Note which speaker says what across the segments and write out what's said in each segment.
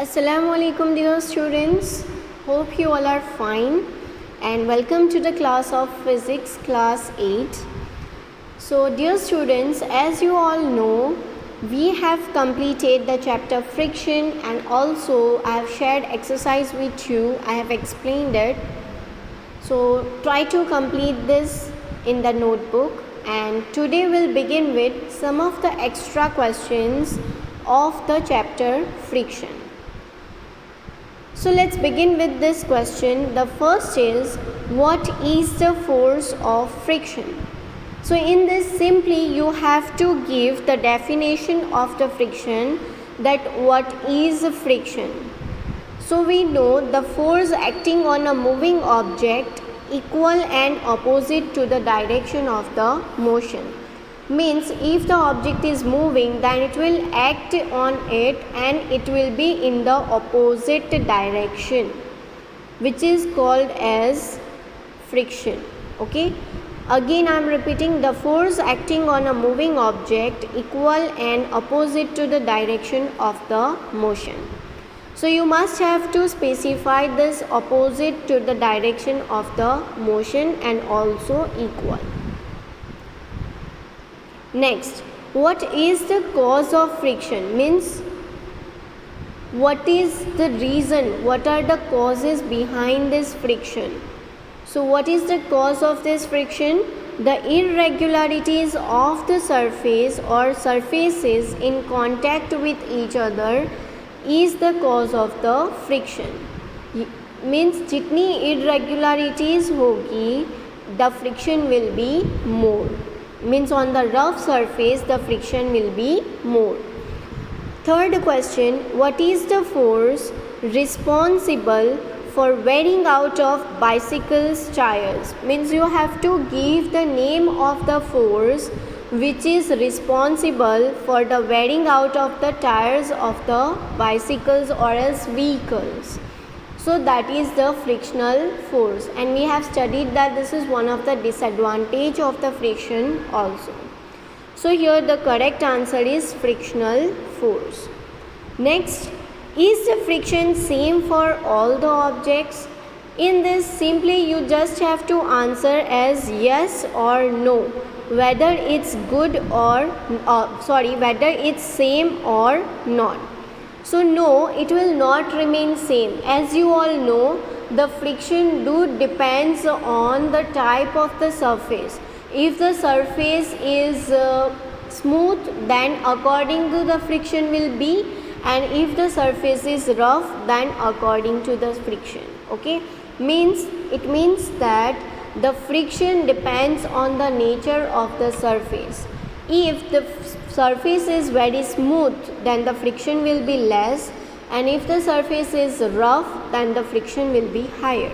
Speaker 1: Assalamu alaikum dear students. Hope you all are fine and welcome to the class of physics class 8. So dear students, as you all know, we have completed the chapter friction and also I have shared exercise with you. I have explained it. So try to complete this in the notebook, and today we'll begin with some of the extra questions of the chapter friction. So let's begin with this question. The first is, what is the force of friction? So in this, simply you have to give the definition of the friction, that what is friction. So we know the force acting on a moving object equal and opposite to the direction of the motion. Means if the object is moving, then it will act on it and it will be in the opposite direction, which is called as friction. Okay, again I am repeating, the force acting on a moving object equal and opposite to the direction of the motion. So you must have to specify this opposite to the direction of the motion and also equal. Next, what is the cause of friction? Means what is the reason, what are the causes behind this friction? So what is the cause of this friction? The irregularities of the surface or surfaces in contact with each other is the cause of the friction. Means जितनी irregularities होगी, the friction will be more. Means on the rough surface the friction will be more. Third question, what is the force responsible for wearing out of bicycles tires? Means you have to give the name of the force which is responsible for the wearing out of the tires of the bicycles or else vehicles. So that is the frictional force, and we have studied that this is one of the disadvantage of the friction also. So here the correct answer is frictional force. Next, is the friction same for all the objects? In this, simply you just have to answer as yes or no, whether it's good or whether it's same or not. So no, it will not remain same. As you all know, the friction depends on the type of the surface. If the surface is smooth, then according to the friction will be, and if the surface is rough, then according to the friction. Okay, it means that the friction depends on the nature of the surface. If the surface is very smooth, then the friction will be less, and if the surface is rough, then the friction will be higher.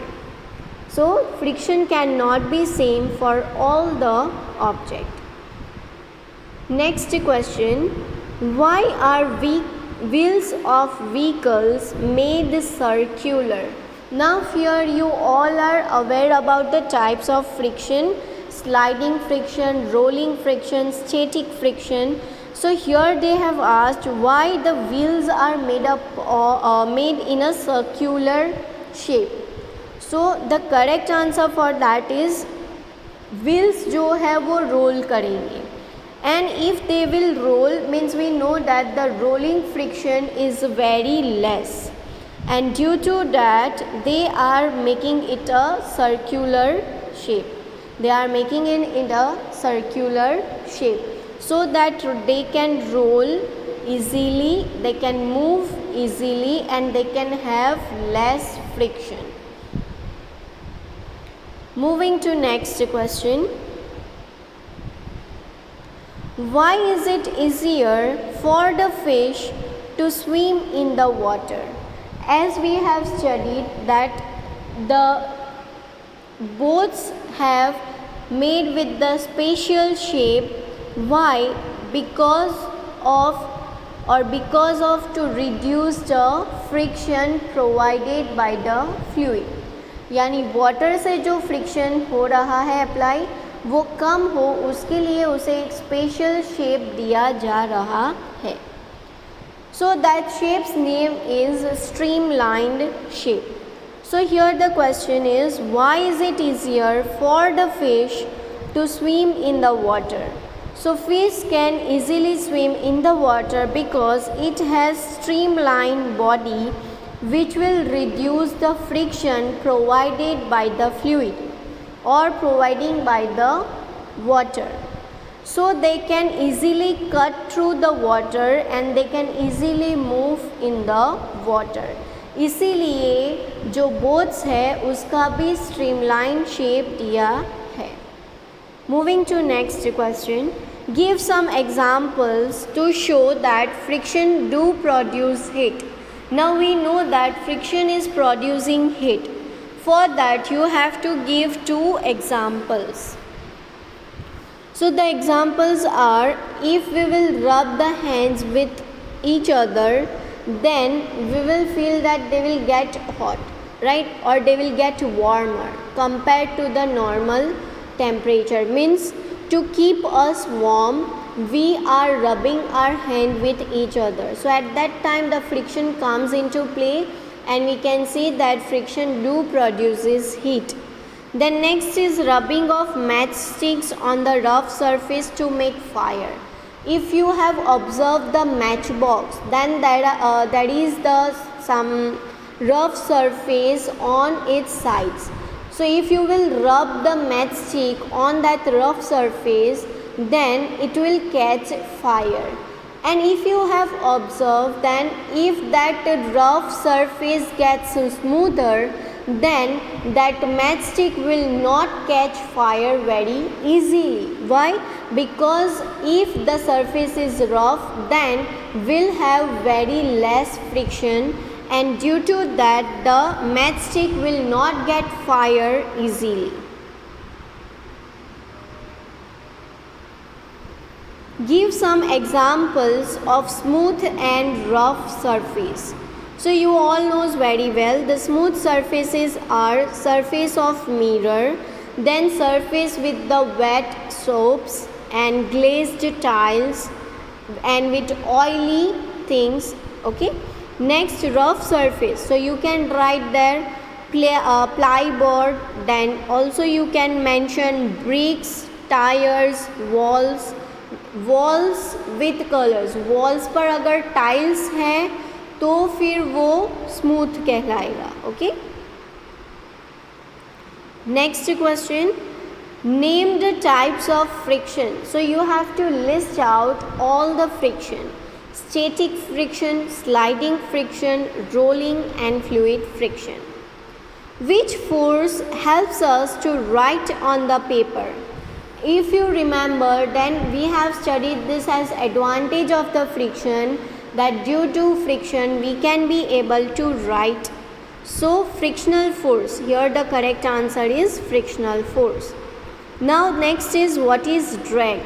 Speaker 1: So friction cannot be same for all the object. Next question, why are wheels of vehicles made circular? Now here you all are aware about the types of friction: sliding friction, rolling friction, static friction. So here they have asked why the wheels are made in a circular shape. So the correct answer for that is wheels जो है वो roll करेंगे, and if they will roll, means we know that the rolling friction is very less, and due to that they are making it a circular shape. They are making it in a circular shape so that they can roll easily, they can move easily, and they can have less friction. Moving to next question, why is it easier for the fish to swim in the water? As we have studied that the boats have made with the special shape. Why? Because of to reduce the friction provided by the fluid. यानी water से जो friction हो रहा है apply, वो कम हो, उसके लिए उसे एक स्पेशल शेप दिया जा रहा है. So that shape's name is streamlined shape. So here the question is, why is it easier for the fish to swim in the water? So fish can easily swim in the water because it has streamlined body which will reduce the friction provided by the fluid or providing by the water. So they can easily cut through the water and they can easily move in the water. इसीलिए जो boats है उसका भी streamline shape दिया है. Moving to next question. Give some examples to show that friction do produce heat. Now we know that friction is producing heat. For that you have to give two examples. So the examples are, if we will rub the hands with each other, then we will feel that they will get hot, right? Or they will get warmer compared to the normal temperature. Means to keep us warm, we are rubbing our hand with each other. So at that time the friction comes into play and we can see that friction do produces heat. Then next is rubbing of matchsticks on the rough surface to make fire. If you have observed the matchbox, then that is the some rough surface on its sides. So if you will rub the matchstick on that rough surface, then it will catch fire. And if you have observed, then if that rough surface gets smoother, then that matchstick will not catch fire very easily. Why? Because if the surface is rough, then will have very less friction, and due to that the matchstick will not get fire easily. Give some examples of smooth and rough surface. So you all knows very well, the smooth surfaces are surface of mirror, then surface with the wet soaps and glazed tiles and with oily things. Okay. Next, rough surface. So you can write there plyboard, then also you can mention bricks, tires, walls with colors. Walls पर अगर tiles है तो फिर वो smooth कहलाएगा. Okay. Next question. Name the types of friction. So you have to list out all the friction. Static friction, sliding friction, rolling and fluid friction. Which force helps us to write on the paper? If you remember, then we have studied this as advantage of the friction, that due to friction we can be able to write. So frictional force, here the correct answer is frictional force. Now next is, what is drag?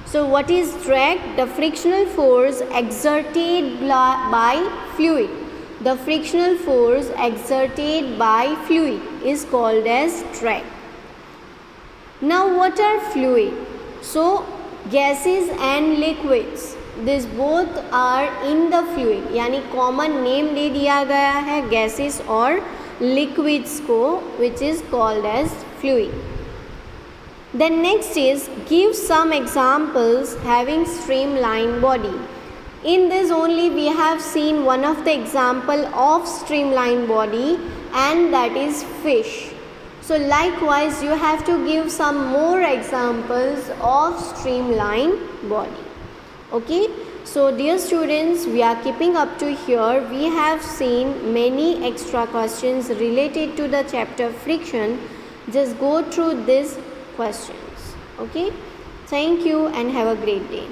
Speaker 1: So what is drag? The frictional force exerted by fluid. The frictional force exerted by fluid is called as drag. Now what are fluid? So gases and liquids, these both are in the fluid. यानी common name दे दिया गया है gases और liquids को, which is called as fluid. Then next is, give some examples having streamlined body. In this only we have seen one of the example of streamlined body, and that is fish. So likewise you have to give some more examples of streamlined body. Okay. So dear students, we are keeping up to here. We have seen many extra questions related to the chapter friction. Just go through these questions. Okay. Thank you and have a great day.